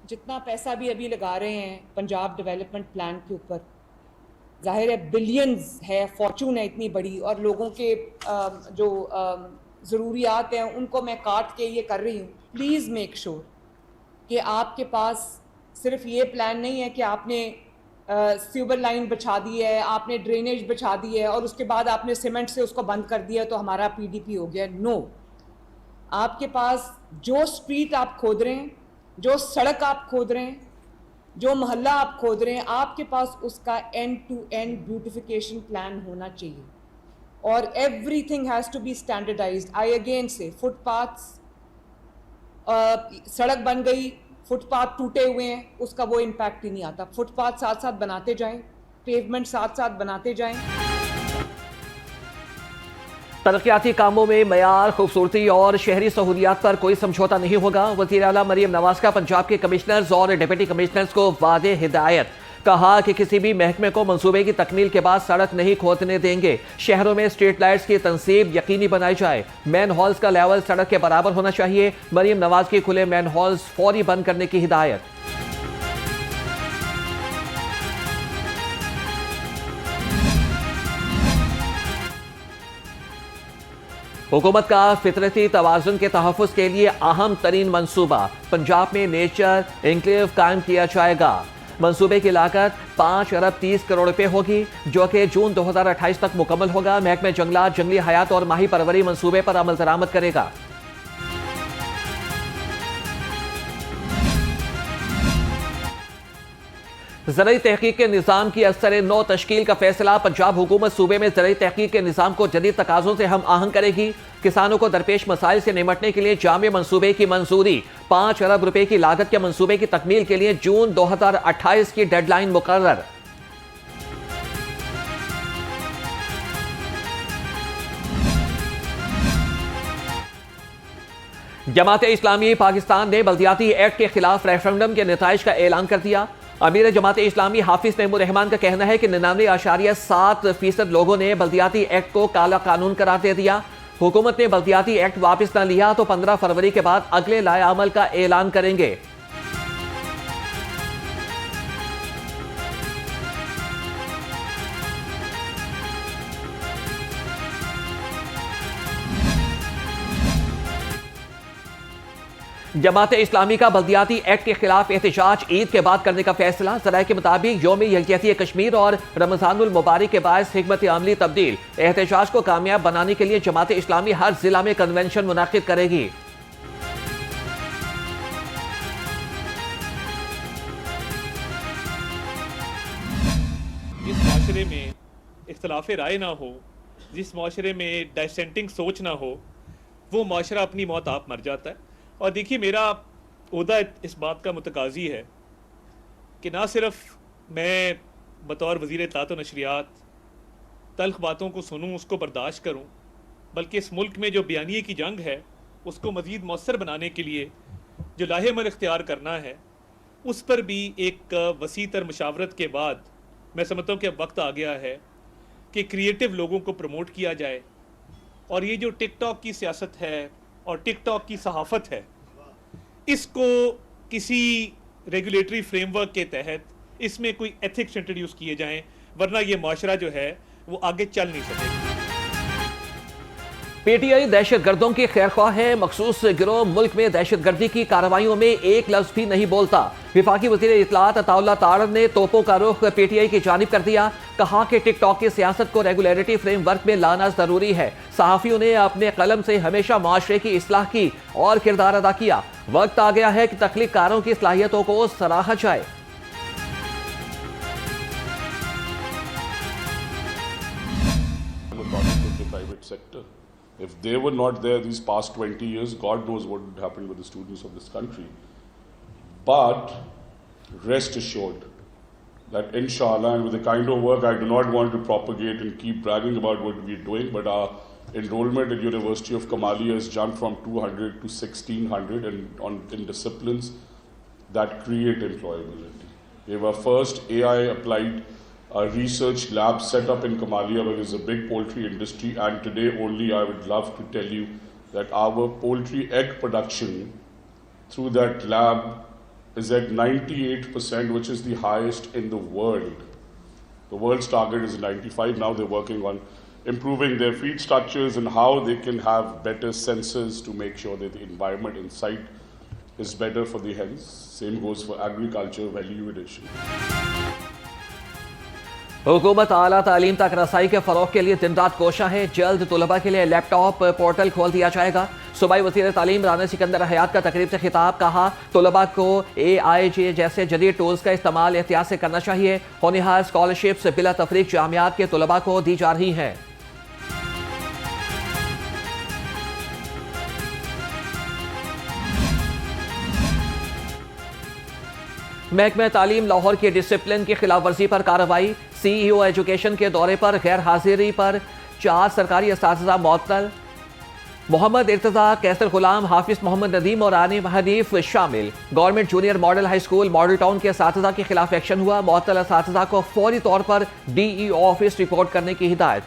जितना पैसा भी अभी लगा रहे हैं पंजाब डेवलपमेंट प्लान के ऊपर, जाहिर है बिलियंस है, फॉर्चून है इतनी बड़ी, और लोगों के जो ज़रूरियात हैं उनको मैं काट के ये कर रही हूँ। प्लीज़ मेक श्योर कि आपके पास सिर्फ ये प्लान नहीं है कि आपने सीवर लाइन बिछा दी है, आपने ड्रेनेज बिछा दी है और उसके बाद आपने सीमेंट से उसको बंद कर दिया तो हमारा पीडीपी हो गया। नो, आपके पास जो स्ट्रीट आप खोद रहे हैं, जो सड़क आप खोद रहे हैं, जो मोहल्ला आप खोद रहे हैं, आपके पास उसका end to end beautification plan होना चाहिए और everything has to be standardised. I again से फुटपाथ्स, सड़क बन गई, फुटपाथ टूटे हुए हैं, उसका वो इम्पैक्ट ही नहीं आता। फुटपाथ साथ साथ बनाते जाएं, पेवमेंट साथ साथ बनाते जाएं। तरक्याती कामों में मयार, खूबसूरती और शहरी सहूलियात पर कोई समझौता नहीं होगा। वज़ीर आला मरियम नवाज का पंजाब के कमिश्नर्स और डिप्टी कमिश्नर्स को वादे हिदायत। कहा कि किसी भी महकमे को मंसूबे की तकमील के बाद सड़क नहीं खोदने देंगे। शहरों में स्ट्रीट लाइट्स की तंसीब यकीनी बनाई जाए। मैन हॉल्स का लेवल सड़क के बराबर होना चाहिए। मरियम नवाज की खुले मैन हॉल्स फौरी बंद करने की हिदायत। हुकूमत का फितरती तवाज़ुन के तहफ़्फ़ुज़ के लिए अहम तरीन मंसूबा, पंजाब में नेचर एन्क्लेव कायम किया जाएगा। मंसूबे की लागत 5 अरब 30 करोड़ रुपए होगी, जो कि जून 2028 तक मुकम्मल होगा। महकमा जंगलात, जंगली हयात और माही परवरी मंसूबे पर अमल दरामद करेगा। ज़राई तहकीक के निज़ाम की असर नौ तश्कील का फैसला। पंजाब हुकूमत सूबे में ज़राई तहकीक के निज़ाम को जदीद तकाज़ों से हम आहंग करेगी। किसानों को दरपेश मसाइल से निमटने के लिए जामे मंसूबे की मंजूरी। 5 अरब रुपए की लागत के मंसूबे की तकमील के लिए जून 2028 की डेडलाइन मुकर्रर। जमात इस्लामी पाकिस्तान ने बल्दियाती एक्ट के खिलाफ रेफरेंडम के नताइज का ऐलान कर दिया। अमीर जमात इस्लामी हाफिज महमूद रहमान का कहना है कि 99.7% लोगों ने बल्दियाती एक्ट को काला कानून करार दे दिया। हुकूमत ने बल्दियाती एक्ट वापस न लिया तो 15 फरवरी के बाद अगले लाए अमल का ऐलान करेंगे। जमात इस्लामी का बल्दियाती एक्ट के खिलाफ एहतजाज ईद के बाद करने का फैसला। ज़राए के मुताबिक यौम यकजहती कश्मीर और रमजानुल मुबारक के बायस हिकमत अमली तब्दील। एहतजाज को कामयाब बनाने के लिए जमात इस्लामी हर जिला में कन्वेंशन मुनाकिद करेगी। जिस माशरे में इख्तलाफ राय ना हो, जिस माशरे में डाइसेंटिंग सोच ना हो, वो माशरा अपनी मौत आप मर जाता है। और देखिए, मेरा ओहदा इस बात का मुतकाजी है कि ना सिर्फ मैं बतौर वज़ीर इत्तलात व नशरियात तल्ख बातों को सुनूं, उसको बर्दाश्त करूं, बल्कि इस मुल्क में जो बयानिए की जंग है उसको मज़ीद मौसर बनाने के लिए जो लाहेमल इख्तियार करना है, उस पर भी एक वसी तर मशावरत के बाद मैं समझता हूँ कि अब वक्त आ गया है कि क्रिएटिव लोगों को प्रमोट किया जाए। और ये जो टिकटॉक की सियासत है और टिकटॉक की सहाफ़त है, इसको किसी रेगुलेटरी फ्रेमवर्क के तहत इसमें कोई एथिक्स इंट्रोड्यूस किए जाएं, वरना ये माशरा जो है वो आगे चल नहीं सकेगा। पीटीआई दहशत गर्दों की खैरख्वाह है। मखसूस गिरोह मुल्क में दहशत गर्दी की कार्रवाइयों में एक लफ्ज भी नहीं बोलता। विफाकी वज़ीर इत्तलात अताउल्लाह तारड़ ने तोपों का रुख पीटीआई की जानिब कर दिया। कहा कि टिकटॉक की सियासत को रेगुलेटरी फ्रेमवर्क में लाना जरूरी है। सहाफ़ियों ने अपने कलम से हमेशा माशरे की इस्लाह की और किरदार अदा किया। वक्त आ गया है कि तख्लीक़कारों की सलाहियतों को सराहा जाए। If they were not there these past 20 years, God knows what would happen with the students of this country. But rest assured that inshallah, and with the kind of work, I do not want to propagate and keep bragging about what we're doing, but our enrollment at University of Kamalia has jumped from 200 to 1600 in disciplines that create employability. We have our first AI applied research lab set up in Kamalia, where there's a big poultry industry, and today only I would love to tell you that our poultry egg production through that lab is at 98%, which is the highest in the world. The world's target is 95. Now they're working on improving their feed structures and how they can have better sensors to make sure that the environment inside is better for the hens. Same goes for agriculture value addition. हुकूमत आला तालीम तक रसाई के फ़रोग़ के लिए दिन रात कोशा है। जल्द तलबा के लिए लैपटॉप पोर्टल खोल दिया जाएगा। सूबाई वज़ीर तालीम राना सिकंदर हयात का तकरीब से खिताब, कहा तलबा को AIJ जैसे जदीद टूल्स का इस्तेमाल एहतियात से करना चाहिए। होनहार स्कॉलरशिप्स बिला तफरीक जामियात के तलबा को दी जा रही हैं। महकमा तालीम लाहौर की डिसिप्लिन की खिलाफ वर्जी पर कार्रवाई। CEO एजुकेशन के दौरे पर गैर हाजिरी पर 4 सरकारी असातिज़ा मुअत्तल। मोहम्मद इर्तज़ा, कैसर गुलाम, हाफिज मोहम्मद नदीम और आनिम हनीफ शामिल। Government junior model high school model town के असातिज़ा के खिलाफ एक्शन हुआ। मुअत्तल असातिज़ा को फौरी तौर पर DEO ऑफिस रिपोर्ट करने की हिदायत।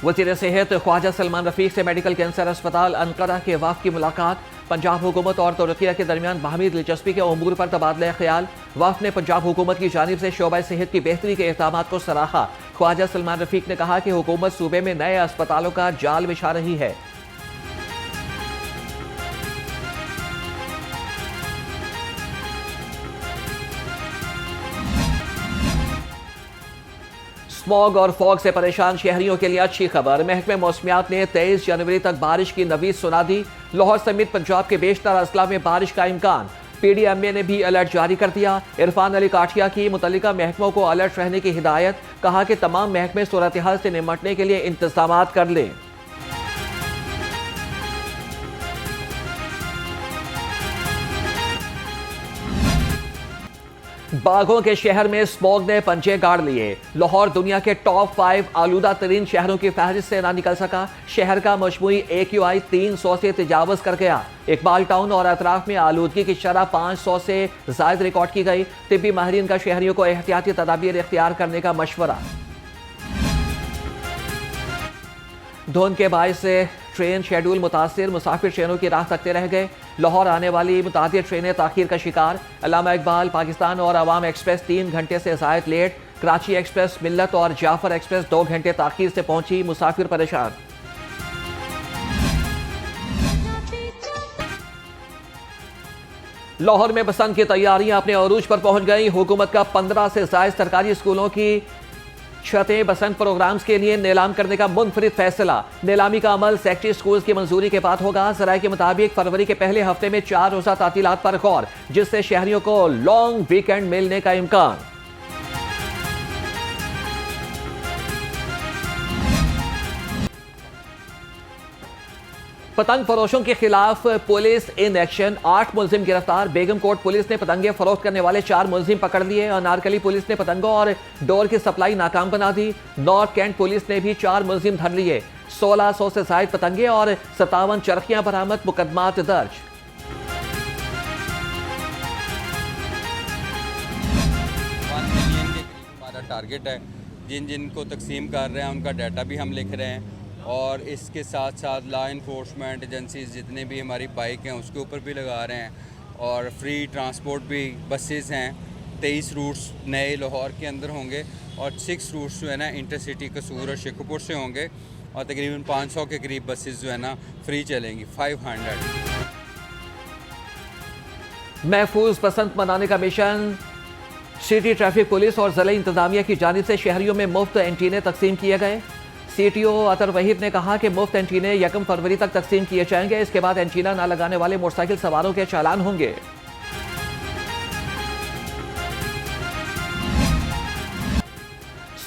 वज़ीर सेहत ख्वाजा सलमान रफीक से मेडिकल कैंसर अस्पताल अनकरा के वफ़द की मुलाकात। पंजाब हुकूमत और तुर्किया के दरमियान बाहमी दिलचस्पी के उमूर पर तबादला ख्याल। वफ़द ने पंजाब हुकूमत की जानिब से शोबा सेहत की बेहतरी के इक़दाम को सराहा। ख्वाजा सलमान रफीक ने कहा कि हुकूमत सूबे में नए अस्पतालों का जाल बिछा रही है। स्मॉग और फॉग से परेशान शहरियों के लिए अच्छी खबर। महकमे मौसमियात ने 23 जनवरी तक बारिश की नवीद सुना दी। लाहौर समेत पंजाब के बेशतर अजला में बारिश का इम्कान। PDMA ने भी अलर्ट जारी कर दिया। इरफान अली काठिया की मुतल्लिका महकमों को अलर्ट रहने की हिदायत। कहा कि तमाम महकमे सूरत हाल से निमटने के लिए इंतजाम कर लें। बागों के शहर में स्मॉग ने पंजे गाड़ लिए। लाहौर दुनिया के टॉप 5 आलूदा तरीन शहरों की फहरिस्त से ना निकल सका। शहर का मजमूई AQI 300 से तजावज़ कर गया। इकबाल टाउन और अतराफ में आलूदगी की शरह 500 से ज़ायद रिकॉर्ड की गई। तिब्बी माहिरीन का शहरियों को एहतियाती तदाबीर इख्तियार करने का मशवरा। धुंध के बायस से ट्रेन शेड्यूल मुतासिर, मुसाफिर ट्रेनों की राह तकते रह गए। लाहौर आने वाली मुतादिद ट्रेनें ताखीर का शिकार। अल्लामा इकबाल, पाकिस्तान और अवाम एक्सप्रेस 3 घंटे से ज़ायद लेट। कराची एक्सप्रेस, मिल्लत और जाफर एक्सप्रेस 2 घंटे ताखीर से पहुंची। मुसाफिर परेशान। लाहौर में बसंत की तैयारियां अपने अरूज पर पहुंच गई। हुकूमत का 15 से ज़ायद सरकारी स्कूलों की छतें बसंत प्रोग्राम्स के लिए नीलाम करने का मुनफरिद फैसला। नीलामी का अमल सेक्टरी स्कूल्स की मंजूरी के बाद होगा। ज़राए के मुताबिक फरवरी के पहले हफ्ते में 4 रोज़ा तातीलात पर गौर, जिससे शहरियों को लॉन्ग वीकेंड मिलने का इम्कान। पतंग फरोशों के खिलाफ पुलिस इन एक्शन, 8 मुलजिम गिरफ्तार। बेगम कोट पुलिस ने पतंगे फरोख्त करने वाले 4 मुलजिम पकड़ लिए। अनारकली पुलिस ने पतंगों और डोर की सप्लाई नाकाम बना दी। नॉर्थ कैंट पुलिस ने भी 4 मुलजिम धर लिए। 1600 से ज़ायद पतंगे और 57 चरखियां बरामद। मुकदमात दर्ज। हमारा टारगेट है। जिन जिन को तकसीम कर रहे हैं उनका डाटा भी हम लिख रहे हैं और इसके साथ साथ लॉ इन्फोर्समेंट एजेंसीज जितने भी हमारी बाइक हैं उसके ऊपर भी लगा रहे हैं और फ्री ट्रांसपोर्ट भी बसेस हैं। 23 रूट्स नए लाहौर के अंदर होंगे और 6 रूट्स जो है ना इंटरसिटी कसूर और शेखुपुर से होंगे और तकरीबन 500 के करीब बसेस जो है ना फ्री चलेंगी। 500 महफूज बसंत मनाने का मिशन। सिटी ट्रैफिक पुलिस और ज़िला इंतजामिया की जानिब से शहरियों में मुफ्त एंटीने तकसीम किए गए। CTO अतर वहीद ने कहा कि मुफ्त एंटीने 1 फरवरी तक तकसीम किए जाएंगे। इसके बाद एंटीना न लगाने वाले मोटरसाइकिल सवारों के चालान होंगे।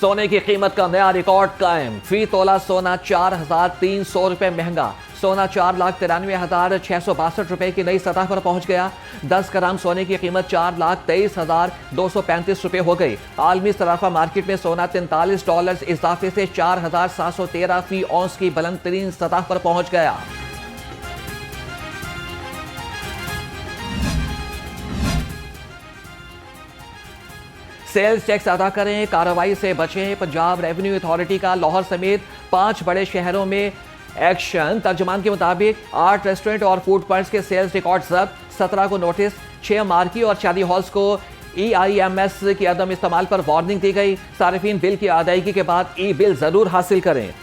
सोने की कीमत का नया रिकॉर्ड कायम। फी तोला सोना 4,300 रुपए महंगा। सोना 4,93,662 रुपए की नई सतह पर पहुंच गया। 10 ग्राम सोने की कीमत 4,23,235 रुपए हो गई। आलमी सराफा मार्केट में सोना $43 इजाफे से 4,713 फी औंस की बुलंद तरीन सतह पर पहुंच गया। सेल्स टैक्स अदा करें, कार्रवाई से बचें। पंजाब रेवेन्यू अथॉरिटी का लाहौर समेत 5 बड़े शहरों में एक्शन तर्जुमान के मुताबिक 8 रेस्टोरेंट और फूड पॉइंट्स के सेल्स रिकॉर्ड जब्त, 17 को नोटिस, 6 मार्की और शादी हॉल्स को EIMS की अदम इस्तेमाल पर वार्निंग दी गई। सारिफीन बिल की अदायगी के बाद बिल जरूर हासिल करें।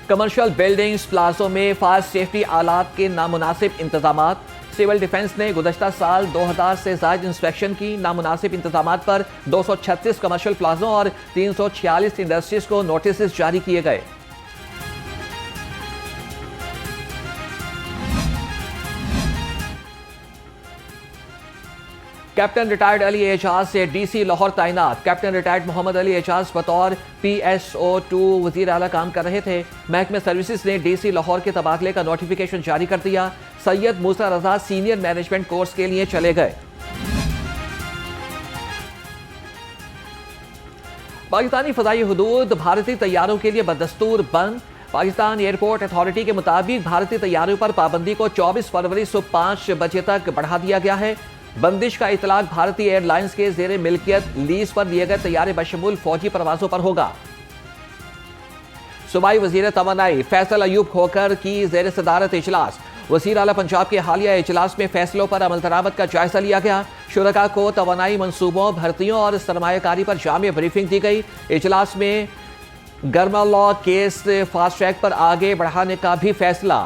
कमर्शियल बिल्डिंग्स प्लाजों में फायर सेफ्टी आलात के नामुनासिब इंतजाम। सिविल डिफेंस ने गुज़श्ता साल 2000 से ज़ायद इंस्पेक्शन की। नामुनासिब इंतजाम पर 236 कमर्शियल प्लाजों और 346 इंडस्ट्रीज को नोटिस जारी किए गए। कैप्टन रिटायर्ड अली एजाज से DC लाहौर तैनात। कैप्टन रिटायर्ड मोहम्मद अली एजाज बतौर PSO2 वजीर आला काम कर रहे थे। महकमे सर्विसेज ने DC लाहौर के तबादले का नोटिफिकेशन जारी कर दिया। सैयद मूसा रजा सीनियर मैनेजमेंट कोर्स के लिए चले गए। पाकिस्तानी फजाई हुदूद भारतीय तैयारों के लिए बदस्तूर बंद। पाकिस्तान एयरपोर्ट अथॉरिटी के मुताबिक भारतीय तैयारों पर पाबंदी को 24 फरवरी सुबह 5 बजे तक बढ़ा दिया गया है। बंदिश का इतलाक भारतीय एयरलाइंस के जेर मिल्कियत लीज पर लिए गए तैयारे बशमूल फौजी परवाजों पर होगा। सूबाई वजीर तवानाई फैसल अयूब खोकर की जेर सदारत इजलास। वजीर आला पंजाब के हालिया इजलास में फैसलों पर अमल दरामद का जायजा लिया गया। शुरका को तवानाई मंसूबों, भर्तियों और सरमायाकारी पर जामिया ब्रीफिंग दी गई। इजलास में गर्मा लॉ केस फास्ट ट्रैक पर आगे बढ़ाने का भी फैसला।